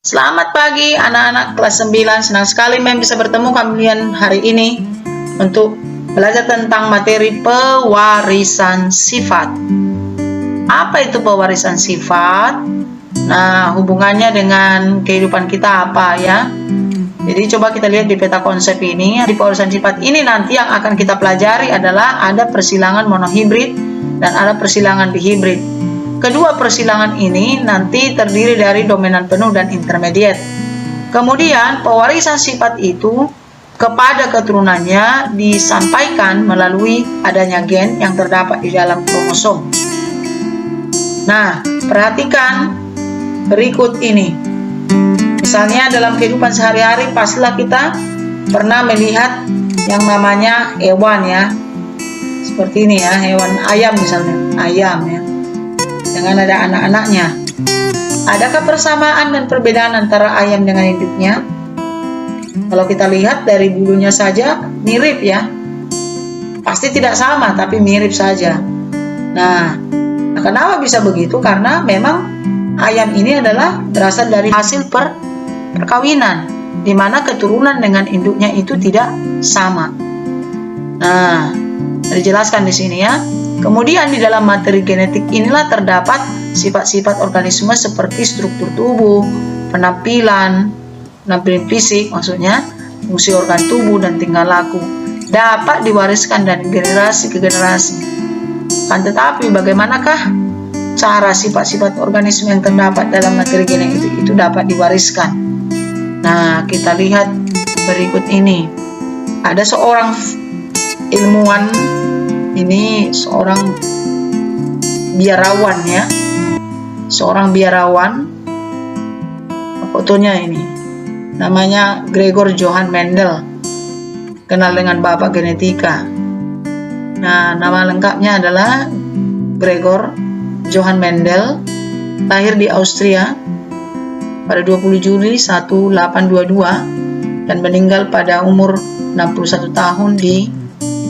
Selamat pagi anak-anak kelas 9. Senang sekali bisa bertemu kalian hari ini untuk belajar tentang materi pewarisan sifat. Apa itu pewarisan sifat? Nah, hubungannya dengan kehidupan kita apa ya? Jadi coba kita lihat di peta konsep ini. Di pewarisan sifat ini nanti yang akan kita pelajari adalah ada persilangan monohibrid dan ada persilangan dihibrid. Kedua persilangan ini nanti terdiri dari dominan penuh dan intermediate. Kemudian pewarisan sifat itu kepada keturunannya disampaikan melalui adanya gen yang terdapat di dalam kromosom. Nah, perhatikan berikut ini. Misalnya dalam kehidupan sehari-hari pastilah kita pernah melihat yang namanya hewan ya. Seperti ini ya, hewan ayam misalnya, ayam ya. Dengan ada anak-anaknya. Adakah persamaan dan perbedaan antara ayam dengan induknya? Kalau kita lihat dari bulunya saja mirip ya. Pasti tidak sama tapi mirip saja. Nah, kenapa bisa begitu? Karena memang ayam ini adalah berasal dari hasil perkawinan, di mana keturunan dengan induknya itu tidak sama. Nah, dijelaskan di sini ya. Kemudian di dalam materi genetik inilah terdapat sifat-sifat organisme seperti struktur tubuh, penampilan fisik maksudnya, fungsi organ tubuh dan tingkah laku dapat diwariskan dari generasi ke generasi. Kan tetapi bagaimanakah cara sifat-sifat organisme yang terdapat dalam materi genetik itu dapat diwariskan? Nah, kita lihat berikut ini. Ada seorang ilmuwan, ini seorang biarawan ya, seorang biarawan, fotonya ini namanya Gregor Johann Mendel, kenal dengan bapak genetika. Nah, nama lengkapnya adalah Gregor Johann Mendel, lahir di Austria pada 20 Juli 1822 dan meninggal pada umur 61 tahun di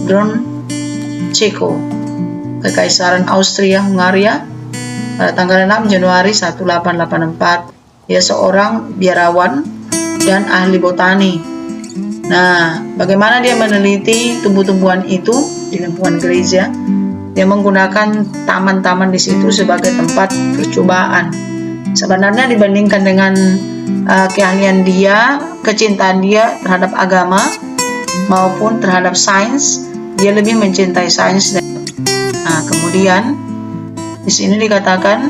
Brno, Ceko, Kekaisaran Austria-Hungaria pada tanggal 6 Januari 1884. Dia seorang biarawan dan ahli botani. Nah, bagaimana dia meneliti tumbuh-tumbuhan itu di lingkungan gereja? Dia menggunakan taman-taman di situ sebagai tempat percobaan. Sebenarnya dibandingkan dengan keahlian dia, kecintaan dia terhadap agama maupun terhadap sains, dia lebih mencintai sains. Nah, kemudian di sini dikatakan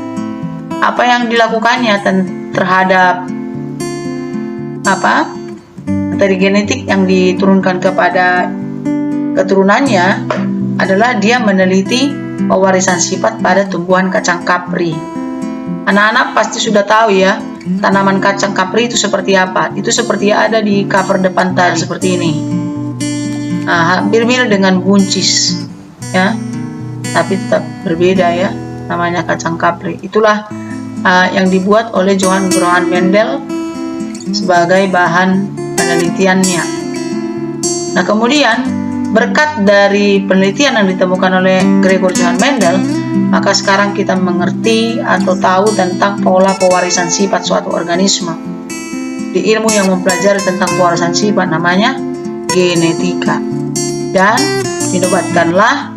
apa yang dilakukannya terhadap materi genetik yang diturunkan kepada keturunannya adalah dia meneliti pewarisan sifat pada tumbuhan kacang kapri. Anak-anak pasti sudah tahu ya, tanaman kacang kapri itu seperti apa. Itu seperti ada di cover depan tadi, seperti ini. Nah, hampir mirip dengan buncis ya, tapi tetap berbeda ya, namanya kacang kapri. Itulah yang dibuat oleh Johann Mendel sebagai bahan penelitiannya. Nah, kemudian berkat dari penelitian yang ditemukan oleh Gregor Johann Mendel, maka sekarang kita mengerti atau tahu tentang pola pewarisan sifat suatu organisme. Di ilmu yang mempelajari tentang pewarisan sifat namanya genetika. Dan dinobatkanlah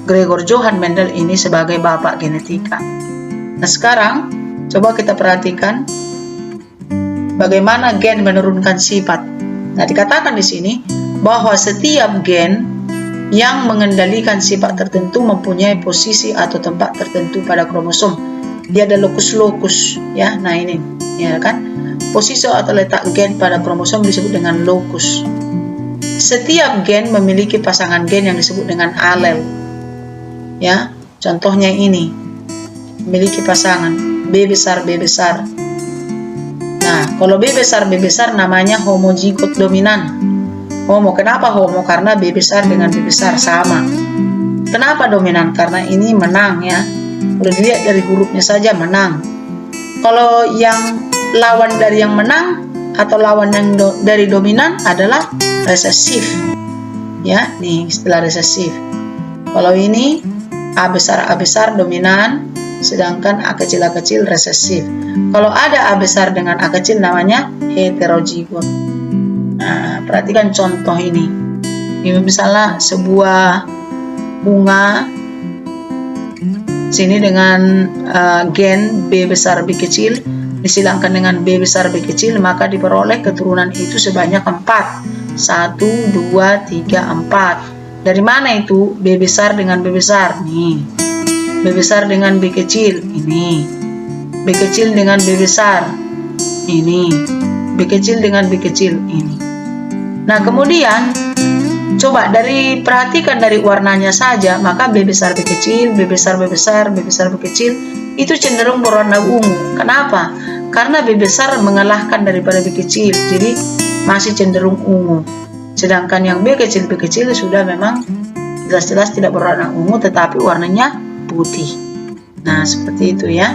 Gregor Johann Mendel ini sebagai bapak genetika. Nah, sekarang coba kita perhatikan bagaimana gen menurunkan sifat. Nah, dikatakan di sini bahwa setiap gen yang mengendalikan sifat tertentu mempunyai posisi atau tempat tertentu pada kromosom. Dia ada lokus-lokus ya. Nah, ini ya kan, posisi atau letak gen pada kromosom disebut dengan lokus. Setiap gen memiliki pasangan gen yang disebut dengan alel. Ya, contohnya ini. Memiliki pasangan B besar B besar. Nah, kalau B besar B besar namanya homozigot dominan. Homo, kenapa homo? Karena B besar dengan B besar sama. Kenapa dominan? Karena ini menang ya. Udah dilihat dari hurufnya saja menang. Kalau yang lawan dari yang menang atau lawan yang dari dominan adalah resesif. Ya, nih istilah resesif. Kalau ini A besar dominan, sedangkan A kecil resesif. Kalau ada A besar dengan A kecil namanya heterozigot. Nah, perhatikan contoh ini. Ini misalnya sebuah bunga sini dengan gen B besar B kecil disilangkan dengan B besar B kecil, maka diperoleh keturunan itu sebanyak 4. 1, 2, 3, 4. Dari mana itu? B besar dengan B besar. Nih. B besar dengan B kecil. Ini. B kecil dengan B besar. Ini. B kecil dengan B kecil. Ini. Nah, kemudian coba perhatikan dari warnanya saja, maka B besar B kecil, B besar B besar, B besar B kecil itu cenderung berwarna ungu. Kenapa? Karena B besar mengalahkan daripada B kecil, jadi masih cenderung ungu. Sedangkan yang B kecil sudah memang jelas-jelas tidak berwarna ungu, tetapi warnanya putih. Nah, seperti itu ya.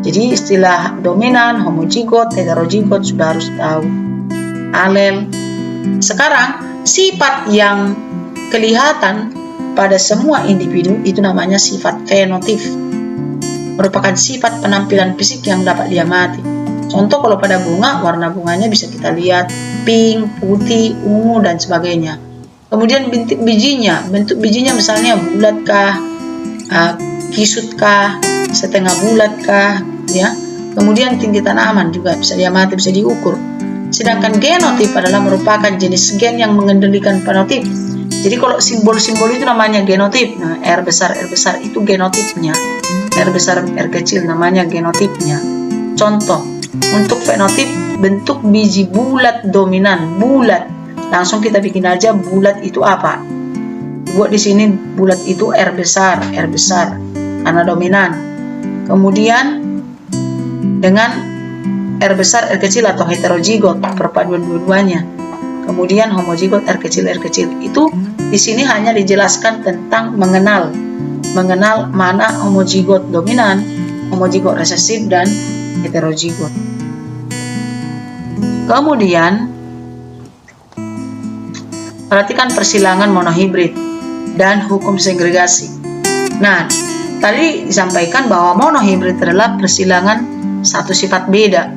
Jadi istilah dominan, homozigot, heterozigot sudah harus tahu. Alel. Sekarang sifat yang kelihatan pada semua individu itu namanya sifat fenotip. Merupakan sifat penampilan fisik yang dapat diamati. Contoh kalau pada bunga, warna bunganya bisa kita lihat pink, putih, ungu, dan sebagainya. Kemudian bentuk bijinya misalnya bulatkah, kisutkah, setengah bulatkah, ya. Kemudian tinggi tanaman juga bisa diamati, bisa diukur. Sedangkan genotip adalah merupakan jenis gen yang mengendalikan fenotip. Jadi kalau simbol-simbol itu namanya genotip. Nah, R besar itu genotipnya. R besar R kecil namanya genotipnya. Contoh, untuk fenotip bentuk biji bulat dominan, bulat. Langsung kita bikin aja bulat itu apa? Buat di sini bulat itu R besar karena dominan. Kemudian dengan R besar R kecil atau heterozigot, perpaduan dua-duanya. Kemudian homozigot R kecil itu di sini hanya dijelaskan tentang mengenal mana homozigot dominan, homozigot resesif, dan heterozigot. Kemudian perhatikan persilangan monohibrid dan hukum segregasi. Nah, tadi disampaikan bahwa monohibrid adalah persilangan satu sifat beda.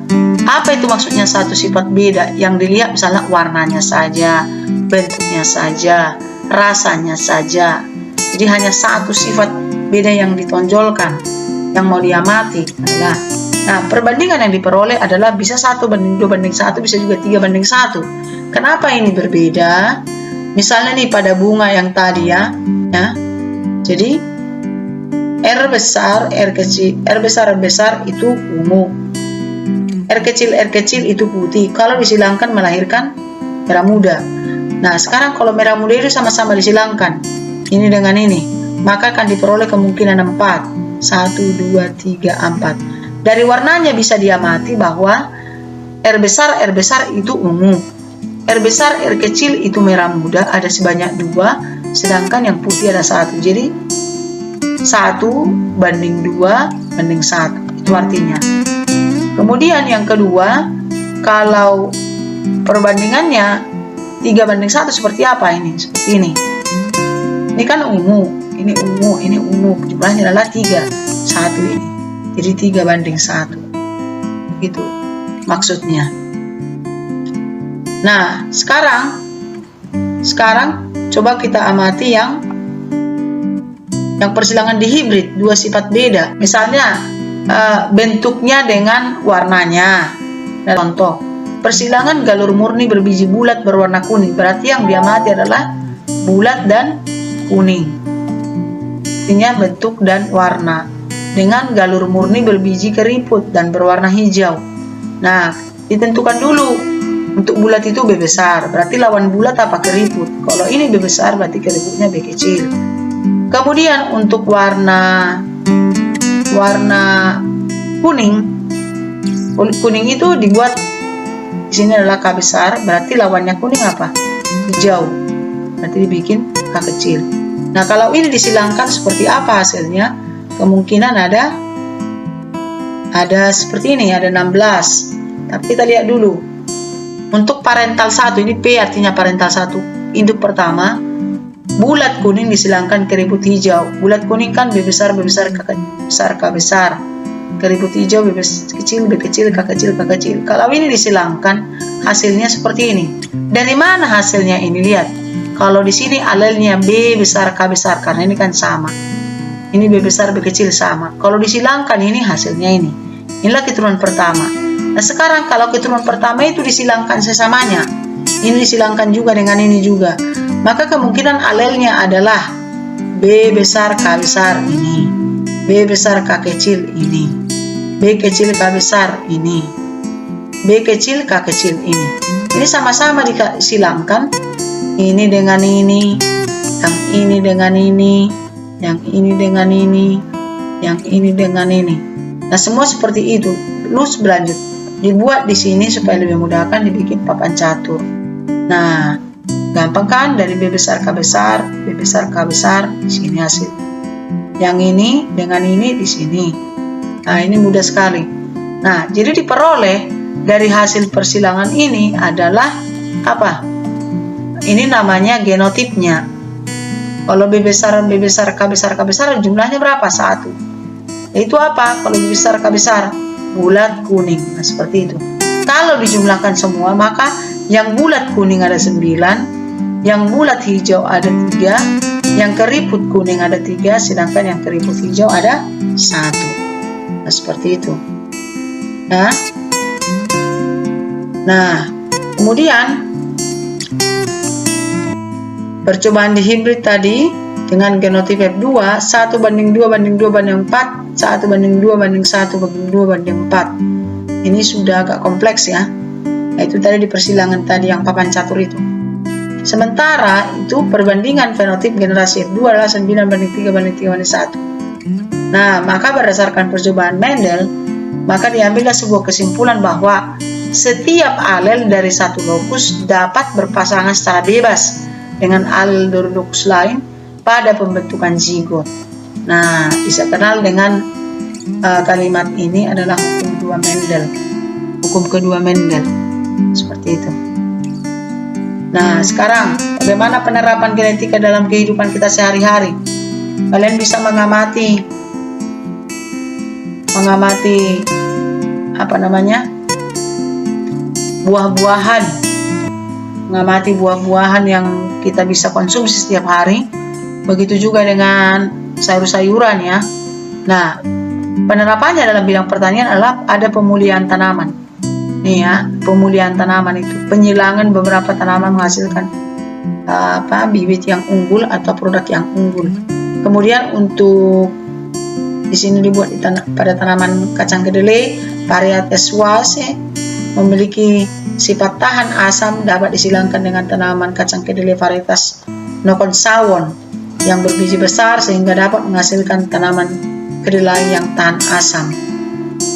Apa itu maksudnya satu sifat beda? Yang dilihat misalnya warnanya saja, bentuknya saja, rasanya saja. Jadi hanya satu sifat beda yang ditonjolkan, yang mau diamati adalah. Nah, perbandingan yang diperoleh adalah bisa 1 banding 2 banding 1, bisa juga 3 banding 1. Kenapa ini berbeda? Misalnya nih pada bunga yang tadi ya. Jadi R besar R besar itu ungu. R kecil itu putih. Kalau disilangkan melahirkan merah muda. Nah, sekarang kalau merah muda itu sama-sama disilangkan, ini dengan ini, maka akan diperoleh kemungkinan 4. 1, 2, 3, 4. Dari warnanya bisa diamati bahwa R besar itu ungu. R besar R kecil itu merah muda, ada sebanyak 2, sedangkan yang putih ada 1. Jadi 1 banding 2 banding 1. Itu artinya. Kemudian yang kedua, kalau perbandingannya 3 banding 1 seperti apa ini? Seperti ini. Ini kan ungu, ini ungu. Jumlahnya adalah 3. 1 ini. Jadi 3 banding 1. Begitu maksudnya. Nah, sekarang coba kita amati yang persilangan dihibrid, 2 sifat beda. Misalnya bentuknya dengan warnanya. Contoh, persilangan galur murni berbiji bulat berwarna kuning. Berarti yang diamati adalah bulat dan kuning. Artinya bentuk dan warna. Dengan galur murni berbiji keriput dan berwarna hijau. Nah, ditentukan dulu. Untuk bulat itu B besar, berarti lawan bulat apa? Keriput. Kalau ini B besar, berarti keriputnya B kecil. Kemudian untuk warna kuning itu dibuat di sini adalah K besar, berarti lawannya kuning apa? Hijau. Berarti dibikin K kecil. Nah, kalau ini disilangkan seperti apa hasilnya? Kemungkinan ada seperti ini, ada 16. Tapi kita lihat dulu. Untuk parental 1, ini P artinya parental 1, induk pertama, bulat kuning disilangkan keriput hijau. Bulat kuning kan B besar, B besar, K besar, K besar. Keriput hijau B kecil, B kecil, K kecil, K kecil. Kalau ini disilangkan, hasilnya seperti ini. Dari mana hasilnya ini? Lihat. Kalau di sini alelnya B besar, K besar, karena ini kan sama. Ini B besar, B kecil sama. Kalau disilangkan ini hasilnya ini. Inilah keturunan pertama. Nah sekarang kalau keturunan pertama itu disilangkan sesamanya, ini disilangkan juga dengan ini juga, maka kemungkinan alelnya adalah B besar K besar ini, B besar K kecil ini, B kecil K besar ini, B kecil K kecil ini. Ini sama-sama disilangkan, ini dengan ini, yang ini dengan ini, yang ini dengan ini, yang ini dengan ini. Nah semua seperti itu. Terus berlanjut dibuat di sini supaya lebih mudahkan dibikin papan catur. Nah, gampang kan? Dari B besar K besar, B besar K besar, di sini hasil. Yang ini dengan ini di sini. Nah, ini mudah sekali. Nah, jadi diperoleh dari hasil persilangan ini adalah apa? Ini namanya genotipnya. Kalau B besar, B besar, K besar, K besar, jumlahnya berapa? 1. Itu apa? Kalau B besar, K besar, bulat kuning. Nah, seperti itu. Kalau dijumlahkan semua, maka yang bulat kuning ada 9, yang bulat hijau ada 3, yang keriput kuning ada 3, sedangkan yang keriput hijau ada 1. Nah, seperti itu. Nah, kemudian percobaan di hibrid tadi dengan genotip F2, 1 banding 2 banding 2 banding 4, 1 banding 2 banding 1 banding 2 banding 4. Ini sudah agak kompleks ya. Nah, itu tadi di persilangan tadi yang papan catur itu. Sementara itu perbandingan fenotip generasi F2 adalah 9 banding 3 banding 3 banding 1. Nah, maka berdasarkan percobaan Mendel, maka diambillah sebuah kesimpulan bahwa setiap alel dari satu lokus dapat berpasangan secara bebas dengan alel dari lokus lain pada pembentukan zigot. Nah, bisa kenal dengan kalimat ini adalah hukum kedua Mendel. Hukum kedua Mendel. Seperti itu. Nah, sekarang bagaimana penerapan genetika dalam kehidupan kita sehari-hari? Kalian bisa mengamati buah-buahan, mengamati buah-buahan yang kita bisa konsumsi setiap hari. Begitu juga dengan sayur-sayuran ya. Nah, penerapannya dalam bidang pertanian adalah ada pemulihan tanaman. Nih ya, pemulihan tanaman itu penyilangan beberapa tanaman menghasilkan bibit yang unggul atau produk yang unggul. Kemudian untuk di sini dibuat pada tanaman kacang kedelai varietas Wase memiliki sifat tahan asam, dapat disilangkan dengan tanaman kacang kedelai varietas Nokon Sawon yang berbiji besar sehingga dapat menghasilkan tanaman kedelai yang tahan asam.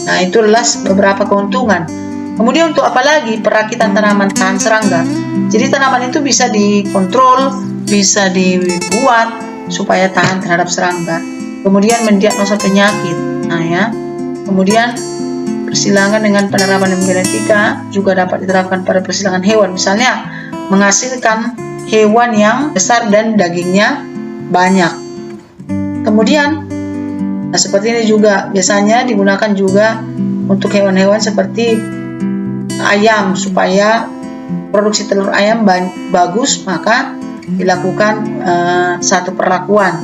Nah, itulah beberapa keuntungan. Kemudian untuk apalagi perakitan tanaman tahan serangga. Jadi tanaman itu bisa dikontrol, bisa dibuat supaya tahan terhadap serangga. Kemudian mendiagnosa penyakit. Nah ya. Kemudian persilangan dengan penerapan genetika juga dapat diterapkan pada persilangan hewan. Misalnya menghasilkan hewan yang besar dan dagingnya banyak. Kemudian seperti ini juga biasanya digunakan juga untuk hewan-hewan seperti ayam, supaya produksi telur ayam bagus, maka dilakukan satu perlakuan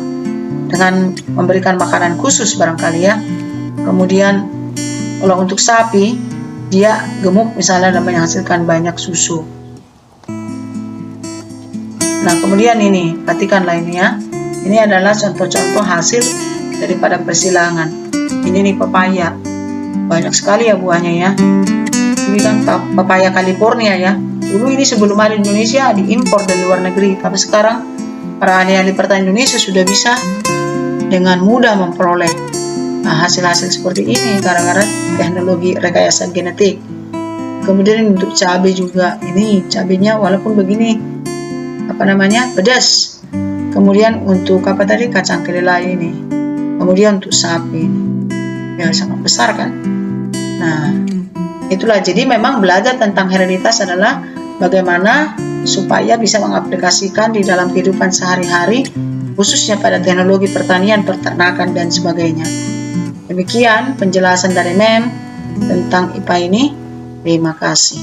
dengan memberikan makanan khusus barangkali ya. Kemudian kalau untuk sapi, dia gemuk misalnya dan menghasilkan banyak susu. Nah, kemudian ini perhatikanlah ini ya. Ini adalah contoh-contoh hasil daripada persilangan. Ini nih pepaya, banyak sekali ya buahnya ya. Ini kan pepaya California ya. Dulu ini sebelum ada di Indonesia diimpor dari luar negeri, tapi sekarang para ahli-ahli pertanian Indonesia sudah bisa dengan mudah memperoleh hasil-hasil seperti ini gara-gara teknologi rekayasa genetik. Kemudian untuk cabai juga, ini cabainya walaupun begini pedas. Kemudian untuk kacang kedelai ini. Kemudian untuk sapi ini ya sangat besar kan. Nah, itulah, jadi memang belajar tentang hereditas adalah bagaimana supaya bisa mengaplikasikan di dalam kehidupan sehari-hari, khususnya pada teknologi pertanian, peternakan, dan sebagainya. Demikian penjelasan dari Mem tentang IPA ini. Terima kasih.